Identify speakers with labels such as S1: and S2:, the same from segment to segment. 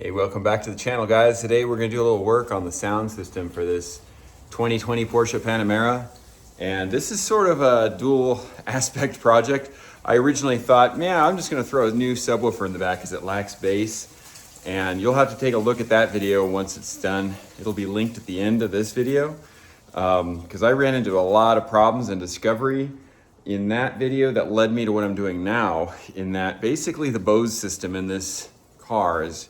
S1: Hey, welcome back to the channel, guys. Today we're going to do a little work on the sound system for this 2020 Porsche Panamera. And this is sort of a dual aspect project. I originally thought, man, I'm just going to throw a new subwoofer in the back because it lacks bass. And you'll have to take a look at that video once it's done. It'll be linked at the end of this video because I ran into a lot of problems and discovery in that video that led me to what I'm doing now, in that basically the Bose system in this car is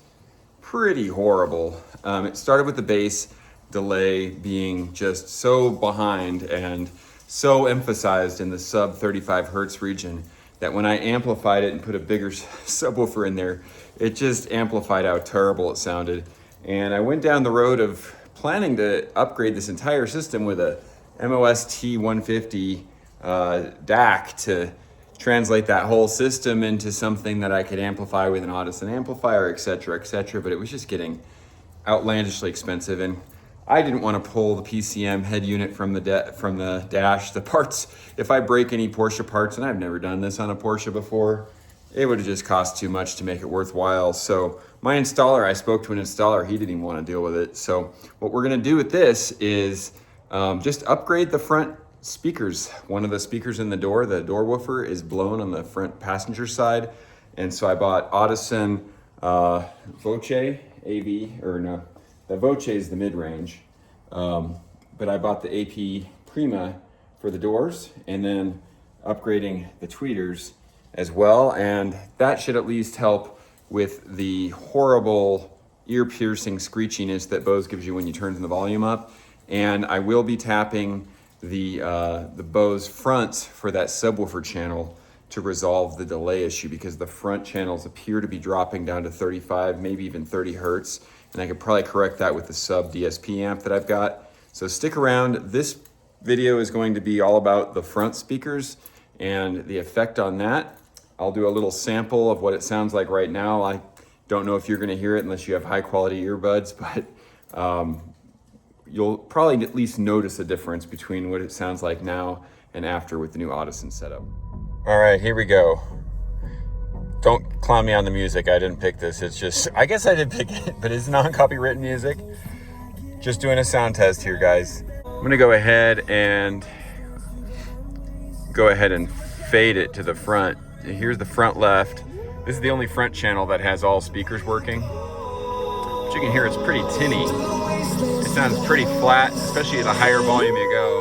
S1: pretty horrible. It started with the bass delay being just so behind and so emphasized in the sub 35 Hertz region that when I amplified it and put a bigger subwoofer in there, it just amplified how terrible it sounded. And I went down the road of planning to upgrade this entire system with a MOS T150 DAC to translate that whole system into something that I could amplify with an Audison amplifier, etc., but it was just getting outlandishly expensive, and I didn't want to pull the PCM head unit from the dash. The parts, if I break any Porsche parts, and I've never done this on a Porsche before, it would have just cost too much to make it worthwhile. So my installer, I spoke to an installer, he didn't even want to deal with it. So what we're going to do with this is just upgrade the front speakers. One of the speakers in the door woofer, is blown on the front passenger side. And so I bought Audison Voce AV, or no, the Voce is the mid-range. But I bought the AP Prima for the doors, and then upgrading the tweeters as well. And that should at least help with the horrible ear-piercing screechiness that Bose gives you when you turn the volume up. And I will be tapping the Bose fronts for that subwoofer channel to resolve the delay issue, because the front channels appear to be dropping down to 35, maybe even 30 Hertz. And I could probably correct that with the sub DSP amp that I've got. So stick around. This video is going to be all about the front speakers and the effect on that. I'll do a little sample of what it sounds like right now. I don't know if you're going to hear it unless you have high quality earbuds, but you'll probably at least notice a difference between what it sounds like now and after with the new Audison setup. All right, here we go. Don't clown me on the music. I didn't pick this. It's just, I guess I did pick it, but it's non-copywritten music. Just doing a sound test here, guys. I'm gonna go ahead and fade it to the front. Here's the front left. This is the only front channel that has all speakers working. But you can hear it's pretty tinny. It sounds pretty flat, especially the higher volume you go.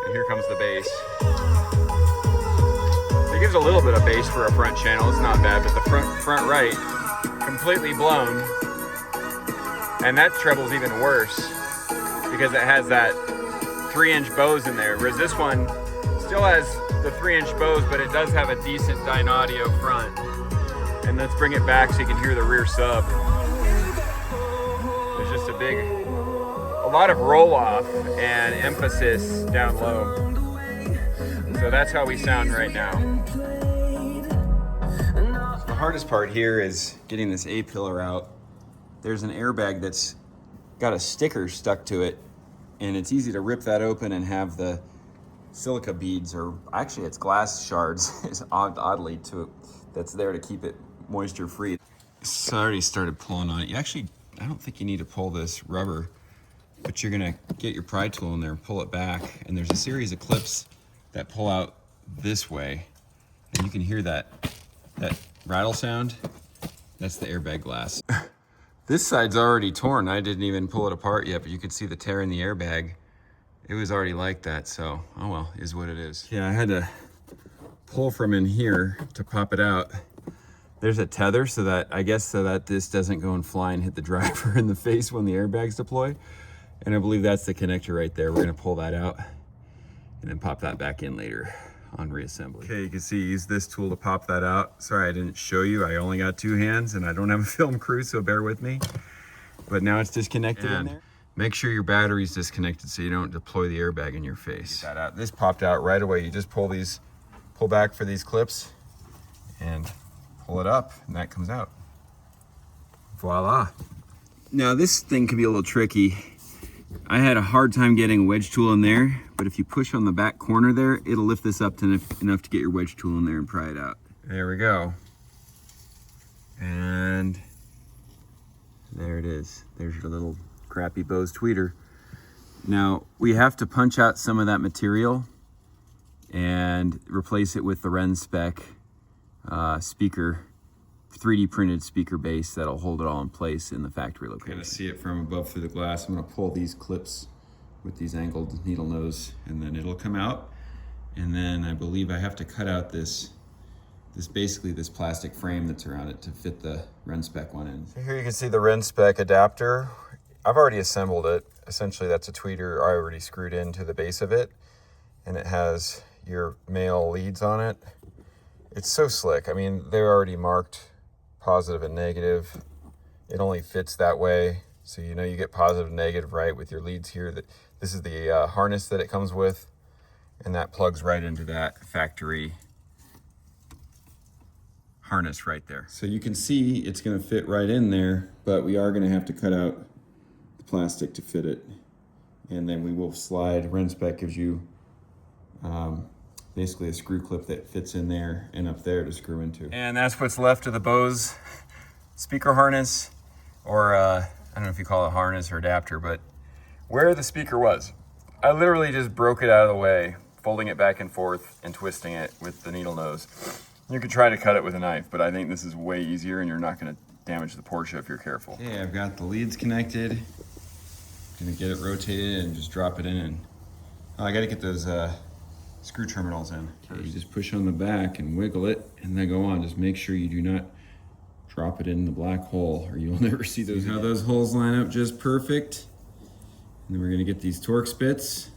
S1: And here comes the bass. It gives a little bit of bass for a front channel. It's not bad, but the front right, completely blown. And that treble's even worse because it has that 3-inch Bose in there, whereas this one still has the 3-inch Bose, but it does have a decent Dynaudio front. And let's bring it back so you can hear the rear sub. There's just a lot of roll off and emphasis down low. So that's how we sound right now. The hardest part here is getting this A-pillar out. There's an airbag that's got a sticker stuck to it, and it's easy to rip that open and have the silica beads, or actually it's glass shards, is oddly that's there to keep it moisture free. So I already started pulling on it. I don't think you need to pull this rubber, but you're gonna get your pry tool in there and pull it back, and there's a series of clips that pull out this way, and you can hear that rattle sound. That's the airbag glass. This side's already torn. I didn't even pull it apart yet, but you could see the tear in the airbag. It was already like that, so oh well, is what it is. Yeah, I had to pull from in here to pop it out. There's a tether so that this doesn't go and fly and hit the driver in the face when the airbags deploy. And I believe that's the connector right there. We're gonna pull that out and then pop that back in later on reassembly. Okay, you can see, use this tool to pop that out. Sorry, I didn't show you. I only got 2 hands and I don't have a film crew, so bear with me. But now it's disconnected in there. Make sure your battery's disconnected so you don't deploy the airbag in your face. Get that out. This popped out right away. You just pull back for these clips and pull it up, and that comes out. Voila. Now this thing can be a little tricky. I had a hard time getting a wedge tool in there, but if you push on the back corner there, it'll lift this up to enough to get your wedge tool in there and pry it out. There we go. And There it is. There's your little crappy Bose tweeter. Now we have to punch out some of that material and replace it with the Ren spec speaker, 3D printed speaker base that'll hold it all in place in the factory location. You're gonna see it from above through the glass. I'm gonna pull these clips with these angled needle nose, and then it'll come out. And then I believe I have to cut out this basically this plastic frame that's around it to fit the Ren spec one in. So here you can see the Ren spec adapter. I've already assembled it. Essentially that's a tweeter I already screwed into the base of it, and it has your male leads on it. It's so slick. I mean, they're already marked positive and negative. It only fits that way. So you know you get positive and negative right with your leads here. This is the harness that it comes with, and that plugs right into that factory harness right there. So you can see it's gonna fit right in there, but we are gonna have to cut out the plastic to fit it. And then we will slide. Ren spec gives you basically a screw clip that fits in there and up there to screw into. And that's what's left of the Bose speaker harness, or I don't know if you call it harness or adapter, but where the speaker was, I literally just broke it out of the way, folding it back and forth and twisting it with the needle nose. You could try to cut it with a knife, but I think this is way easier and you're not gonna damage the Porsche if you're careful. Okay, I've got the leads connected. Gonna get it rotated and just drop it in. And I gotta get those screw terminals in. Okay, you just push on the back and wiggle it and then go on. Just make sure you do not drop it in the black hole or you'll never see those. See how those holes line up just perfect. And then we're gonna get these Torx bits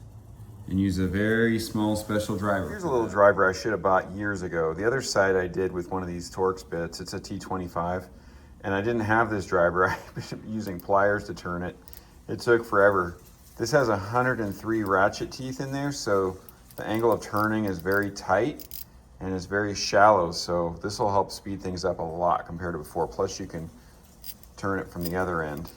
S1: and use a very small special driver. Here's a little driver I should have bought years ago. The other side I did with one of these Torx bits. It's a T25, and I didn't have this driver. I've been using pliers to turn it. It took forever. This has 103 ratchet teeth in there, so the angle of turning is very tight and is very shallow, so this will help speed things up a lot compared to before. Plus you can turn it from the other end.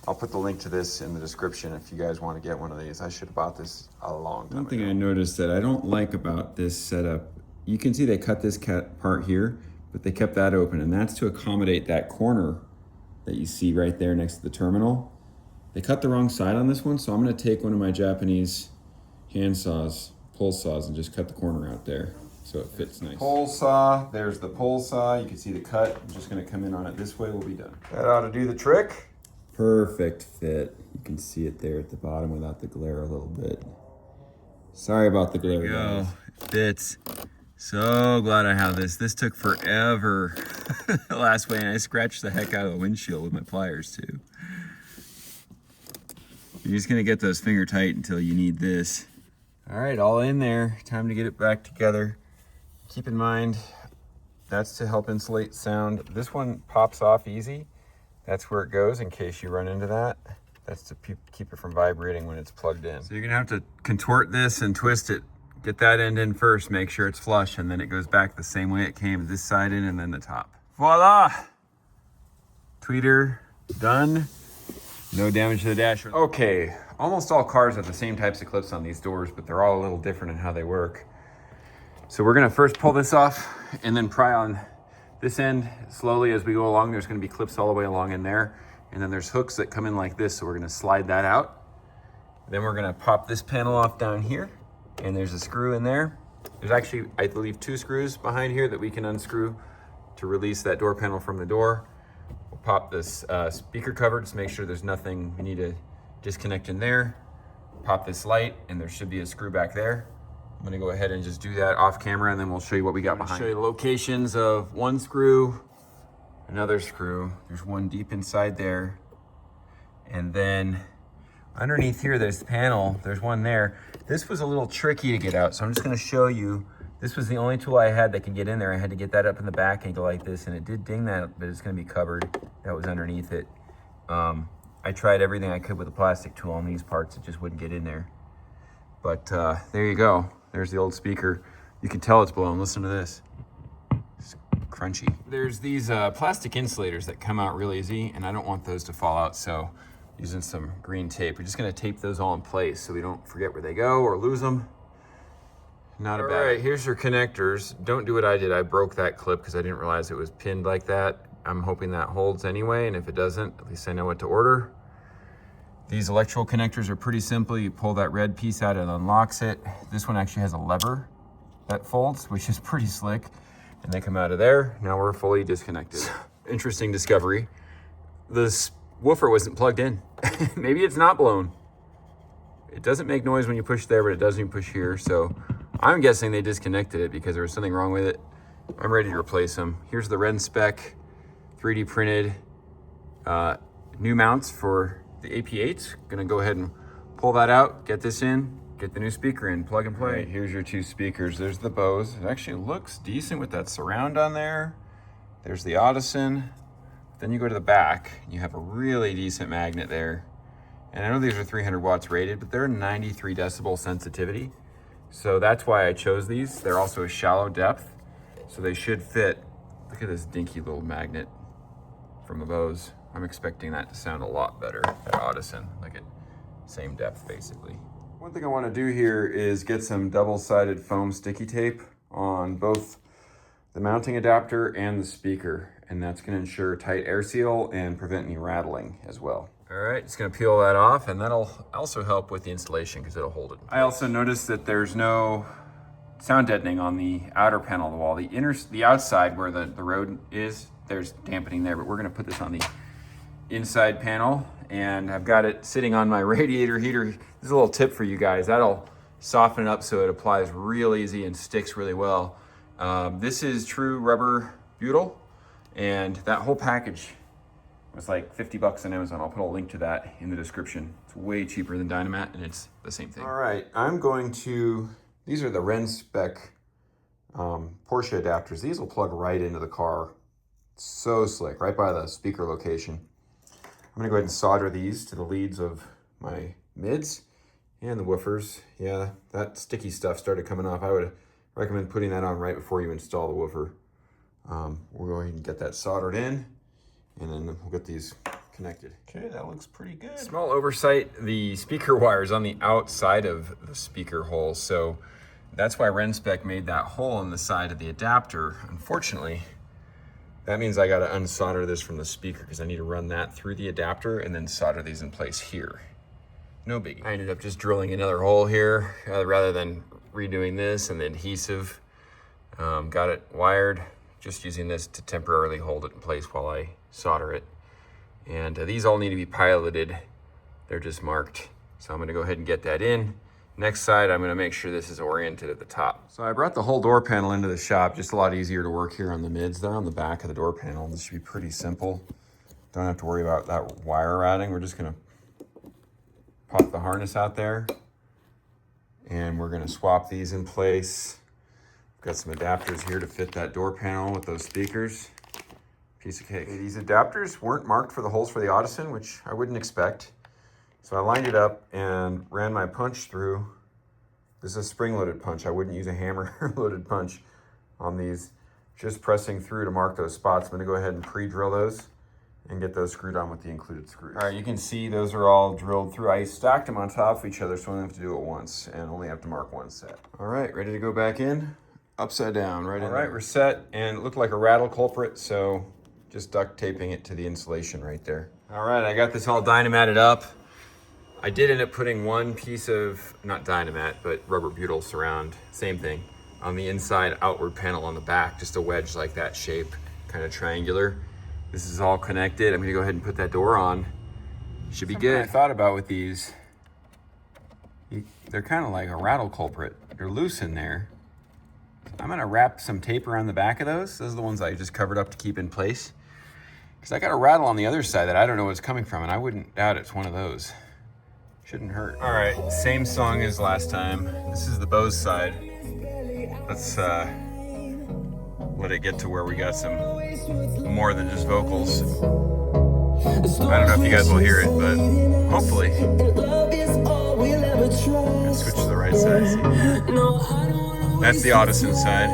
S1: I'll put the link to this in the description if you guys want to get one of these. I should have bought this a long time ago. One thing I noticed that I don't like about this setup, you can see they cut this part here, but they kept that open, and that's to accommodate that corner that you see right there next to the terminal. They cut the wrong side on this one, so I'm gonna take one of my Japanese hand saws, pull saws, and just cut the corner out there so it fits nice. Pull saw, there's the pull saw. You can see the cut. I'm just gonna come in on it this way, we'll be done. That ought to do the trick. Perfect fit. You can see it there at the bottom without the glare a little bit. Sorry about the glare. There you go, it fits. So glad I have this. This took forever last way, and I scratched the heck out of the windshield with my pliers too. You're just gonna get those finger tight until you need this. All right, all in there. Time to get it back together. Keep in mind, that's to help insulate sound. This one pops off easy. That's where it goes in case you run into that. That's to keep it from vibrating when it's plugged in. So you're gonna have to contort this and twist it. Get that end in first, make sure it's flush, and then it goes back the same way it came, this side in and then the top. Voila! Tweeter done. No damage to the dasher. Okay, almost all cars have the same types of clips on these doors, but they're all a little different in how they work. So we're gonna first pull this off and then pry on this end slowly as we go along. There's gonna be clips all the way along in there. And then there's hooks that come in like this, so we're gonna slide that out. Then we're gonna pop this panel off down here, and there's a screw in there. There's actually, I believe, 2 screws behind here that we can unscrew to release that door panel from the door. We'll pop this speaker cover, just make sure there's nothing we need to disconnect in there. Pop this light, and there should be a screw back there. I'm gonna go ahead and just do that off camera, and then we'll show you what we got behind. Show you the locations of one screw, another screw. There's one deep inside there. And then underneath here, there's the panel. There's one there. This was a little tricky to get out, so I'm just gonna show you. This was the only tool I had that could get in there. I had to get that up in the back and go like this, and it did ding that, but it's gonna be covered. That was underneath it. I tried everything I could with a plastic tool on these parts. It just wouldn't get in there. But there you go. There's the old speaker. You can tell it's blown. Listen to this. It's crunchy. There's these plastic insulators that come out real easy, and I don't want those to fall out, so using some green tape. We're just gonna tape those all in place so we don't forget where they go or lose them. Not a bad. All right, here's your connectors. Don't do what I did. I broke that clip because I didn't realize it was pinned like that. I'm hoping that holds anyway, and if it doesn't, at least I know what to order. These electrical connectors are pretty simple. You pull that red piece out, it unlocks it. This one actually has a lever that folds, which is pretty slick, and they come out of there. Now we're fully disconnected. Interesting discovery. This woofer wasn't plugged in. Maybe it's not blown. It doesn't make noise when you push there, but it does when you push here. So I'm guessing they disconnected it because there was something wrong with it. I'm ready to replace them. Here's the Ren spec 3D printed new mounts for the AP8s. Gonna go ahead and pull that out, get this in, get the new speaker in, plug and play. Right, here's your two speakers. There's the Bose. It actually looks decent with that surround on there. There's the Audison. Then you go to the back, you have a really decent magnet there. And I know these are 300 watts rated, but they're 93 decibel sensitivity. So that's why I chose these. They're also a shallow depth, so they should fit. Look at this dinky little magnet from the Bose. I'm expecting that to sound a lot better at Audison, like at same depth basically. One thing I want to do here is get some double-sided foam sticky tape on both the mounting adapter and the speaker, and that's going to ensure tight air seal and prevent any rattling as well. All right, just going to peel that off, and that'll also help with the installation because it'll hold it. I also noticed that there's no sound deadening on the outer panel of the wall. The outside where the road is, there's dampening there, but we're going to put this on the inside panel, and I've got it sitting on my radiator heater. This is a little tip for you guys. That'll soften it up so it applies real easy and sticks really well. This is true rubber butyl, and that whole package was like 50 bucks on Amazon. I'll put a link to that in the description. It's way cheaper than Dynamat, and it's the same thing. All right, these are the Ren spec Porsche adapters. These will plug right into the car. So slick, right by the speaker location. I'm gonna go ahead and solder these to the leads of my mids and the woofers. Yeah, that sticky stuff started coming off. I would recommend putting that on right before you install the woofer. We'll go ahead and get that soldered in, and then we'll get these connected. Okay, that looks pretty good. Small oversight, the speaker wire is on the outside of the speaker hole, so that's why Renspec made that hole in the side of the adapter. Unfortunately, that means I gotta unsolder this from the speaker because I need to run that through the adapter and then solder these in place here. No biggie. I ended up just drilling another hole here rather than redoing this and the adhesive. Got it wired, just using this to temporarily hold it in place while I solder it. And these all need to be piloted. They're just marked. So I'm gonna go ahead and get that in. Next side, I'm gonna make sure this is oriented at the top. So I brought the whole door panel into the shop, just a lot easier to work here on the mids. They're on the back of the door panel. This should be pretty simple. Don't have to worry about that wire routing. We're just gonna pop the harness out there, and we're gonna swap these in place. We've got some adapters here to fit that door panel with those speakers. Piece of cake. Okay, these adapters weren't marked for the holes for the Audison, which I wouldn't expect. So I lined it up and ran my punch through. This is a spring-loaded punch. I wouldn't use a hammer-loaded punch on these. Just pressing through to mark those spots. I'm gonna go ahead and pre-drill those and get those screwed on with the included screws. All right, you can see those are all drilled through. I stacked them on top of each other so I only have to do it once and only have to mark one set. All right, ready to go back in? Upside down, right in there. All right, we're set, and it looked like a rattle culprit, so just duct taping it to the insulation right there. All right, I got this all dynamatted up. I did end up putting one piece of, not Dynamat, but rubber butyl surround, same thing, on the inside outward panel on the back, just a wedge like that shape, kind of triangular. This is all connected. I'm gonna go ahead and put that door on. Should be good. I thought about with these, they're kind of like a rattle culprit. They're loose in there. I'm gonna wrap some tape around the back of those. Those are the ones I just covered up to keep in place. Because I got a rattle on the other side that I don't know where it's coming from, and I wouldn't doubt it's one of those. Shouldn't hurt. All right, same song as last time. This is the Bose side. Let's let it get to where we got some more than just vocals. I don't know if you guys will hear it, but hopefully. Let's switch to the right side. That's the Audison side.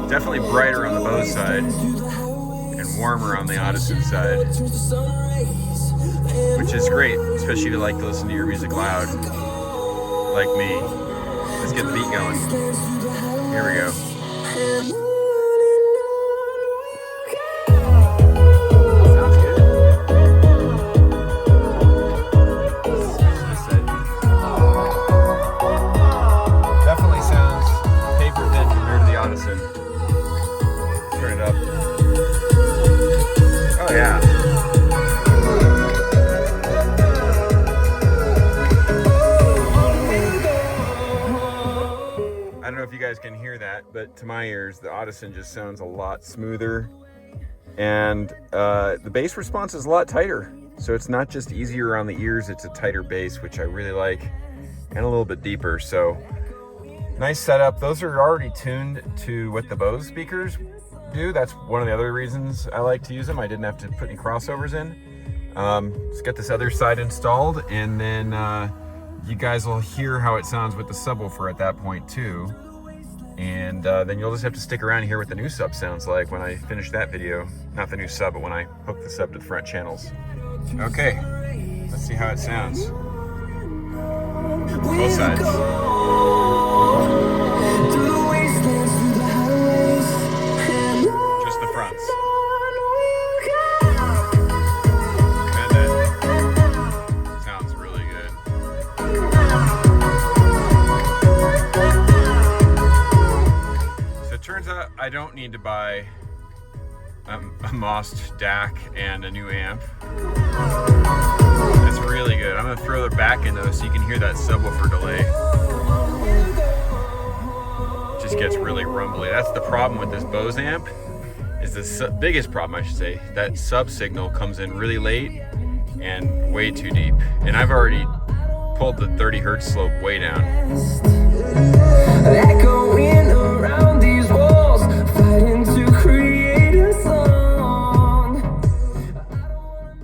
S1: Definitely brighter on the Bose side. Warmer on the Audison side, which is great, especially if you like to listen to your music loud, like me. Let's get the beat going. Here we go. Sounds good. Definitely sounds paper thin compared to the Audison. Turn it up. Oh yeah. I don't know if you guys can hear that, but to my ears, the Audison just sounds a lot smoother, and the bass response is a lot tighter. So it's not just easier on the ears, it's a tighter bass, which I really like, and a little bit deeper. So nice setup. Those are already tuned to what the Bose speakers do. That's one of the other reasons I like to use them. I didn't have to put any crossovers in. Let's get this other side installed, and then you guys will hear how it sounds with the subwoofer at that point too. And then you'll just have to stick around and hear what the new sub sounds like when I finish that video. Not the new sub, but when I hook the sub to the front channels. Okay, let's see how it sounds. Both sides. Just the fronts. And then sounds really good. So it turns out I don't need to buy a Mossed DAC and a new amp. That's really good. I'm gonna throw the back in though so you can hear that subwoofer delay. It just gets really rumbly. That's the problem with this Bose amp, is the biggest problem I should say. That sub signal comes in really late and way too deep. And I've already pulled the 30 hertz slope way down. Echoing around these walls, fighting to create a song.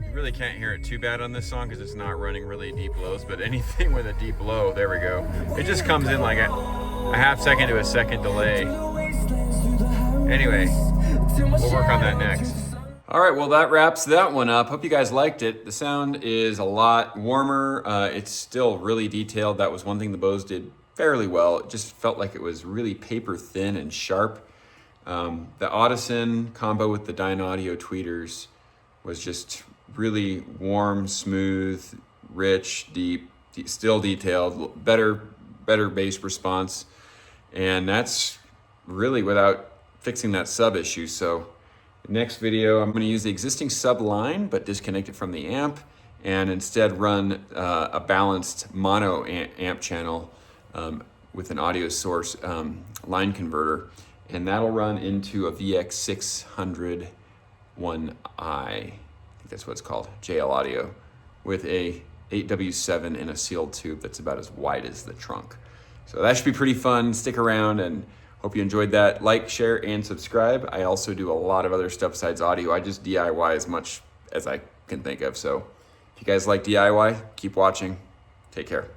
S1: You really can't hear it too bad on this song because it's not running really deep lows, but anything with a deep low, there we go. It just comes in like a half second to a second delay. Anyway, we'll work on that next. All right, well that wraps that one up. Hope you guys liked it. The sound is a lot warmer. It's still really detailed. That was one thing the Bose did fairly well. It just felt like it was really paper thin and sharp. The Audison combo with the Dynaudio tweeters was just really warm, smooth, rich, deep, still detailed, better bass response. And that's really without fixing that sub issue. So next video, I'm going to use the existing sub line, but disconnect it from the amp and instead run a balanced mono amp channel with an audio source line converter. And that'll run into a VX600 1i, I think that's what it's called, JL audio, with a 8W7 in a sealed tube that's about as wide as the trunk. So that should be pretty fun. Stick around and hope you enjoyed that. Like, share, and subscribe. I also do a lot of other stuff besides audio. I just DIY as much as I can think of. So if you guys like DIY, keep watching. Take care.